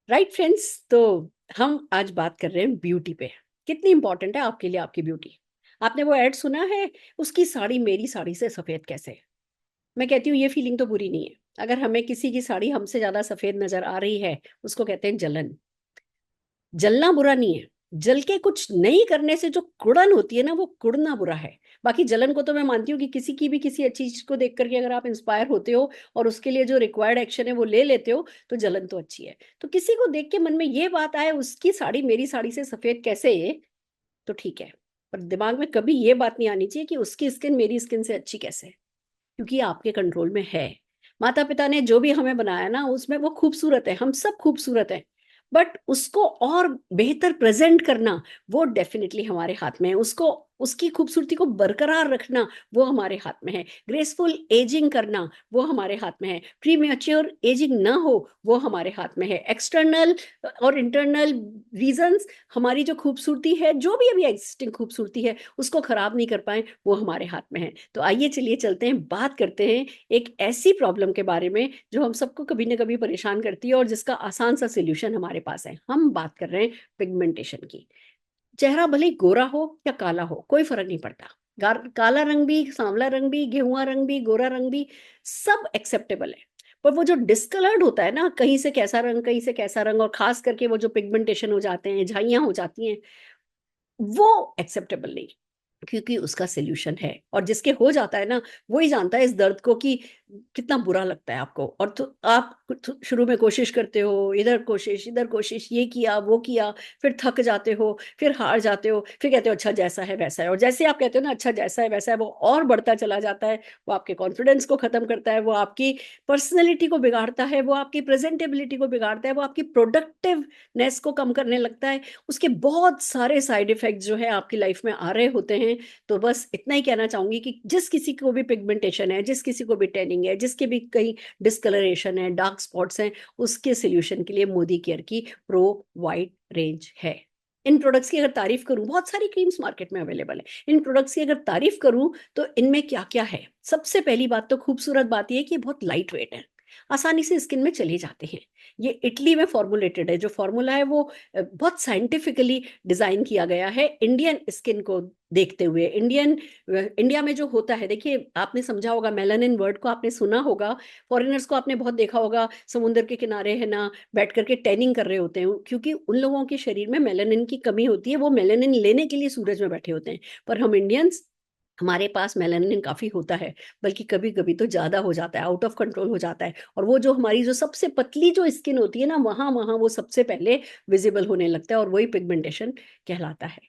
Right friends, तो हम आज बात कर रहे हैं ब्यूटी पे। कितनी इंपॉर्टेंट है आपके लिए आपकी ब्यूटी। आपने वो ऐड सुना है, उसकी साड़ी मेरी साड़ी से सफेद कैसे। मैं कहती हूँ ये फीलिंग तो बुरी नहीं है। अगर हमें किसी की साड़ी हमसे ज्यादा सफेद नजर आ रही है, उसको कहते हैं जलन। जलना बुरा नहीं है। जल के कुछ नहीं करने से जो कुड़न होती है ना, वो कुड़ना बुरा है। बाकी जलन को तो मैं मानती हूँ कि किसी की भी किसी अच्छी चीज को देख करके अगर आप इंस्पायर होते हो और उसके लिए जो रिक्वायर्ड एक्शन है वो ले लेते हो, तो जलन तो अच्छी है। तो किसी को देख के मन में ये बात आए उसकी साड़ी मेरी साड़ी से सफेद कैसे है, तो ठीक है। पर दिमाग में कभी ये बात नहीं आनी चाहिए कि उसकी स्किन मेरी स्किन से अच्छी कैसे है, क्योंकि ये आपके कंट्रोल में है। माता पिता ने जो भी हमें बनाया ना, उसमें वो खूबसूरत है, हम सब खूबसूरत है। बट उसको और बेहतर प्रेजेंट करना, वो डेफिनेटली हमारे हाथ में है। उसको उसकी खूबसूरती को बरकरार रखना, वो हमारे हाथ में है। ग्रेसफुल एजिंग करना, वो हमारे हाथ में है। प्री मैच्योर एजिंग ना हो, वो हमारे हाथ में है। एक्सटर्नल और इंटरनल रीजंस हमारी जो खूबसूरती है, जो भी अभी एग्जिस्टिंग खूबसूरती है, उसको खराब नहीं कर पाए, वो हमारे हाथ में है। तो आइए चलिए चलते हैं, बात करते हैं एक ऐसी प्रॉब्लम के बारे में जो हम सबको कभी ना कभी परेशान करती है और जिसका आसान सा सोल्यूशन हमारे पास है। हम बात कर रहे हैं पिगमेंटेशन की। चेहरा भले ही गोरा हो या काला हो, कोई फर्क नहीं पड़ता। काला रंग भी, सांवला रंग भी, गेहुआ रंग भी, गोरा रंग भी, सब एक्सेप्टेबल है। पर वो जो डिस्कलर्ड होता है ना, कहीं से कैसा रंग कहीं से कैसा रंग, और खास करके वो जो पिगमेंटेशन हो जाते हैं, झाइयां हो जाती हैं, वो एक्सेप्टेबल नहीं। क्योंकि उसका सोल्यूशन है, और जिसके हो जाता है ना, वो ही जानता है इस दर्द को कि कितना बुरा लगता है आपको। और तो आप शुरू में कोशिश करते हो, इधर कोशिश, ये किया वो किया, फिर थक जाते हो, फिर हार जाते हो, फिर कहते हो अच्छा जैसा है वैसा है। और जैसे आप कहते हो ना अच्छा जैसा है वैसा है, वो और बढ़ता चला जाता है। वो आपके कॉन्फिडेंस को खत्म करता है, वो आपकी पर्सनैलिटी को बिगाड़ता है, वो आपकी प्रेजेंटेबिलिटी को बिगाड़ता है, वो आपकी प्रोडक्टिवनेस को कम करने लगता है। उसके बहुत सारे साइड इफेक्ट जो है आपकी लाइफ में आ रहे होते हैं। तो बस इतना ही कहना चाहूंगी कि जिस किसी को भी पिगमेंटेशन है, जिस किसी को भी टैनिंग है, जिसके भी कहीं डिस्कलरेशन है, डार्क स्पॉट्स हैं, उसके सोल्यूशन के लिए मोदी केयर की प्रो वाइट रेंज है। इन प्रोडक्ट्स की अगर तारीफ करूं, बहुत सारी क्रीम्स मार्केट में अवेलेबल है। इन प्रोडक्ट्स की अगर तारीफ करूं, तो इनमें क्या क्या है। सबसे पहली बात तो खूबसूरत बात यह है कि बहुत लाइट वेट है, आसानी से स्किन में चले जाते हैं। ये इटली में फॉर्मुलेटेड है। जो फॉर्मूला है वो बहुत साइंटिफिकली डिजाइन किया गया है इंडियन स्किन को देखते हुए। इंडिया में जो होता है, देखिए आपने समझा होगा, मेलानिन वर्ड को आपने सुना होगा। फॉरेनर्स को आपने बहुत देखा होगा, समुद्र के किनारे है ना, बैठ करके टैनिंग कर रहे होते हैं, क्योंकि उन लोगों के शरीर में मेलानिन की कमी होती है। वो मेलानिन लेने के लिए सूरज में बैठे होते हैं। पर हम इंडियंस, हमारे पास मेलानिन काफी होता है, बल्कि कभी कभी तो ज्यादा हो जाता है, आउट ऑफ कंट्रोल हो जाता है। और वो जो हमारी जो सबसे पतली जो स्किन होती है ना, वहां वहां वो सबसे पहले विजिबल होने लगता है, और वही पिगमेंटेशन कहलाता है।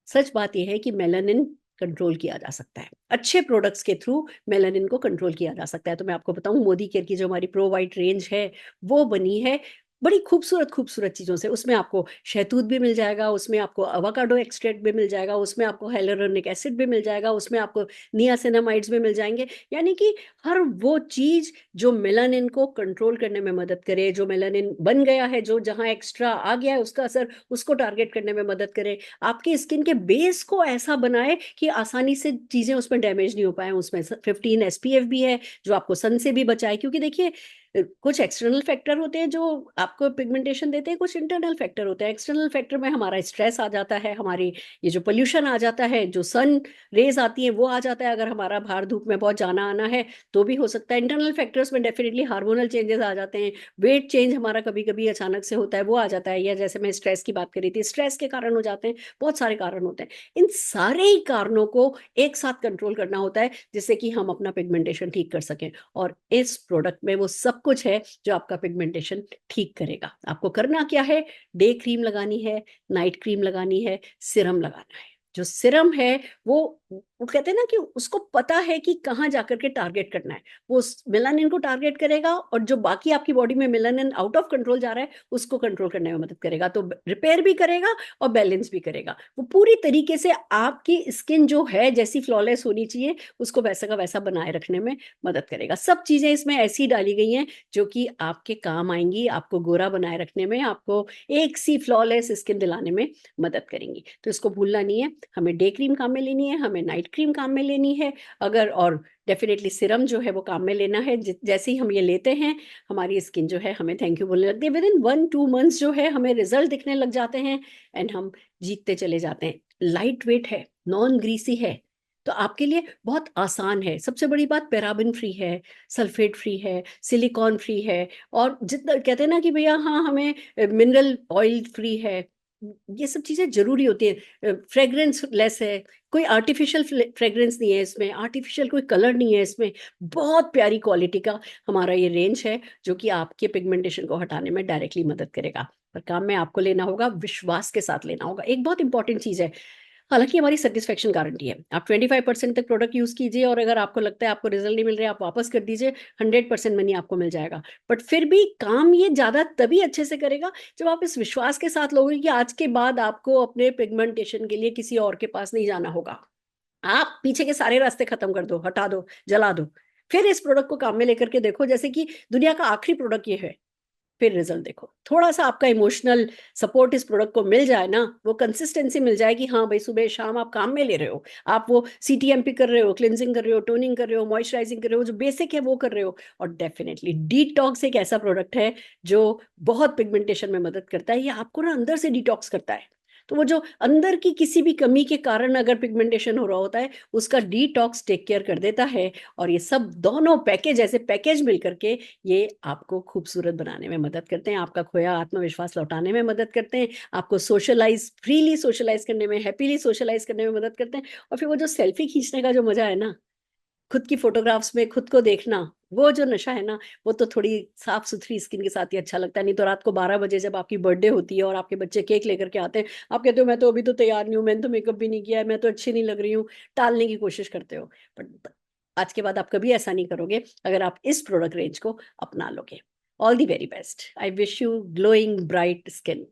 सच बात यह है कि मेलानिन कंट्रोल किया जा सकता है, अच्छे प्रोडक्ट्स के थ्रू मेलानिन को कंट्रोल किया जा सकता है। तो मैं आपको बताऊं, मोदी केयर की जो हमारी प्रो वाइट रेंज है, वो बनी है बड़ी खूबसूरत खूबसूरत चीजों से। उसमें आपको शहतूत भी मिल जाएगा, उसमें आपको अवाकाडो एक्सट्रैक्ट भी मिल जाएगा, उसमें आपको हाइलुरोनिक एसिड भी मिल जाएगा, उसमें आपको नियासिनामाइड्स भी मिल जाएंगे। यानी कि हर वो चीज जो मेलानिन को कंट्रोल करने में मदद करे, जो मेलानिन बन गया है, जो जहां एक्स्ट्रा आ गया है उसका असर, उसको टारगेट करने में मदद करे। आपके स्किन के बेस को ऐसा बनाए कि आसानी से चीजें उसमें डैमेज नहीं हो पाए। उसमें 15 SPF भी है, जो आपको सन से भी बचाए। क्योंकि देखिए, कुछ एक्सटर्नल फैक्टर होते हैं जो आपको पिगमेंटेशन देते हैं, कुछ इंटरनल फैक्टर होते हैं। एक्सटर्नल फैक्टर में हमारा स्ट्रेस आ जाता है, हमारी ये जो पोल्यूशन आ जाता है, जो सन रेज आती है वो आ जाता है। अगर हमारा बाहर धूप में बहुत जाना आना है तो भी हो सकता है। इंटरनल फैक्टर्स में डेफिनेटली हार्मोनल चेंजेस आ जाते हैं, वेट चेंज हमारा कभी कभी अचानक से होता है, वो आ जाता है। या जैसे मैं स्ट्रेस की बात करी थी, स्ट्रेस के कारण हो जाते हैं, बहुत सारे कारण होते हैं। इन सारे ही कारणों को एक साथ कंट्रोल करना होता है, जिससे कि हम अपना पिगमेंटेशन ठीक कर सकें। और इस प्रोडक्ट में वो सब कुछ है जो आपका पिगमेंटेशन ठीक करेगा। आपको करना क्या है, डे क्रीम लगानी है, नाइट क्रीम लगानी है, सिरम लगाना है। जो सिरम है, वो कहते हैं ना कि उसको पता है कि कहाँ जाकर के टारगेट करना है। वो उस मेलानिन को टारगेट करेगा, और जो बाकी आपकी बॉडी में मेलानिन आउट ऑफ कंट्रोल जा रहा है, उसको कंट्रोल करने में मदद करेगा। तो रिपेयर भी करेगा और बैलेंस भी करेगा। वो पूरी तरीके से आपकी स्किन जो है, जैसी फ्लॉलेस होनी चाहिए, उसको वैसा का वैसा बनाए रखने में मदद करेगा। सब चीजें इसमें ऐसी डाली गई हैं जो कि आपके काम आएंगी, आपको गोरा बनाए रखने में, आपको एक सी फ्लॉलेस स्किन दिलाने में मदद करेंगी। तो इसको भूलना नहीं है, हमें डे क्रीम काम में लेनी है, हमें नाइट क्रीम काम में लेनी है, अगर और डेफिनेटली सीरम जो है वो काम में लेना है। जैसे ही हम ये लेते हैं हमारी स्किन जो है हमें थैंक यू बोलने लगती है। विद इन 1-2 मंथ्स जो है हमें रिजल्ट दिखने लग जाते हैं एंड हम जीतते चले जाते हैं। लाइट वेट है, नॉन ग्रीसी है, तो आपके लिए बहुत आसान है। सबसे बड़ी बात, पैराबिन फ्री है, सल्फेट फ्री है, सिलिकॉन फ्री है, और जितना कहते हैं ना कि भैया हाँ हमें मिनरल ऑयल फ्री है, ये सब चीजें जरूरी होती है। फ्रेग्रेंस लेस है, कोई आर्टिफिशियल फ्रेग्रेंस नहीं है इसमें, आर्टिफिशियल कोई कलर नहीं है इसमें। बहुत प्यारी क्वालिटी का हमारा ये रेंज है जो कि आपके पिगमेंटेशन को हटाने में डायरेक्टली मदद करेगा। पर काम में आपको लेना होगा, विश्वास के साथ लेना होगा। एक बहुत इंपॉर्टेंट चीज है, हालांकि हमारी सेटिस्फेक्शन गारंटी है। आप 25% तक प्रोडक्ट यूज कीजिए और अगर आपको लगता है आपको रिजल्ट नहीं मिल रहा है, आप वापस कर दीजिए, 100% मनी आपको मिल जाएगा। बट फिर भी काम ये ज्यादा तभी अच्छे से करेगा जब आप इस विश्वास के साथ लोगे कि आज के बाद आपको अपने पिगमेंटेशन के लिए किसी और के पास नहीं जाना होगा। आप पीछे के सारे रास्ते खत्म कर दो, हटा दो, जला दो, फिर इस प्रोडक्ट को काम में लेकर के देखो जैसे कि दुनिया का आखिरी प्रोडक्ट ये है, फिर रिजल्ट देखो। थोड़ा सा आपका इमोशनल सपोर्ट इस प्रोडक्ट को मिल जाए ना, वो कंसिस्टेंसी मिल जाए कि हाँ भाई सुबह शाम आप काम में ले रहे हो, आप वो सीटीएमपी कर रहे हो, क्लिनजिंग कर रहे हो, टोनिंग कर रहे हो, मॉइस्चराइजिंग कर रहे हो, जो बेसिक है वो कर रहे हो। और डेफिनेटली डिटॉक्स एक ऐसा प्रोडक्ट है जो बहुत पिगमेंटेशन में मदद करता है। ये आपको ना अंदर से डिटॉक्स करता है, तो वो जो अंदर की किसी भी कमी के कारण अगर पिगमेंटेशन हो रहा होता है उसका डिटॉक्स टेक केयर कर देता है। और ये सब दोनों पैकेज, ऐसे पैकेज मिलकर के ये आपको खूबसूरत बनाने में मदद करते हैं, आपका खोया आत्मविश्वास लौटाने में मदद करते हैं, आपको सोशलाइज, फ्रीली सोशलाइज करने में, हैप्पीली सोशलाइज करने में मदद करते हैं। और फिर वो जो सेल्फी खींचने का जो मजा है ना, खुद की फोटोग्राफ्स में खुद को देखना, वो जो नशा है ना, वो तो थोड़ी साफ सुथरी स्किन के साथ ही अच्छा लगता है। नहीं तो रात को 12 बजे जब आपकी बर्थडे होती है और आपके बच्चे केक लेकर के आते हैं, आप कहते हो मैं तो अभी तो तैयार नहीं हूँ, मैंने तो मेकअप भी नहीं किया है, मैं तो अच्छी नहीं लग रही हूँ, टालने की कोशिश करते हो। बट आज के बाद आप कभी ऐसा नहीं करोगे अगर आप इस प्रोडक्ट रेंज को अपना लोगे। All the very best, I wish you glowing bright skin.